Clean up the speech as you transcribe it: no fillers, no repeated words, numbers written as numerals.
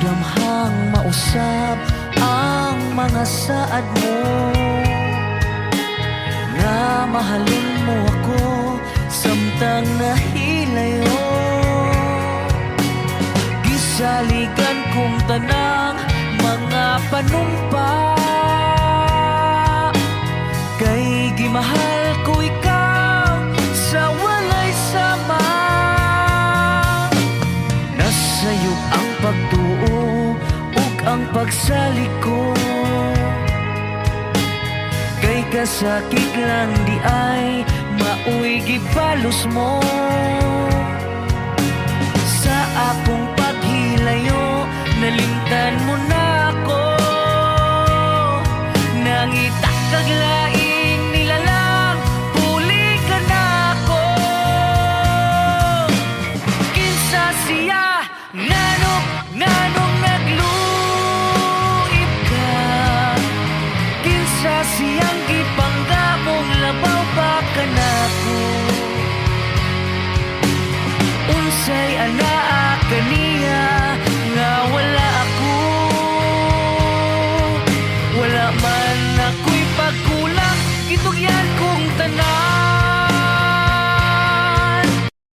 damhang mausap ang mga saad mo, nga mahalin mo ako samtang nahilayo. Gisaligan kong tanang mga panumpa, kay gimahal ko ikaw sa walay sama. Nasayo ang pagtuo ug ang pagsalik ko, kay kasakit lang di ay mauy gibalos mo. Sa akong paghilayo nalimtan mo na ako, nangitakag laing nilalang puli ka na ako. Kinsa siya nganong nagluib ka, kinsa siyang gipangga mong labaw pa ka na ko. Unsay anaa kaniya nga wala ako, wala man ako'y pagkulang, gitugyan kong tanan.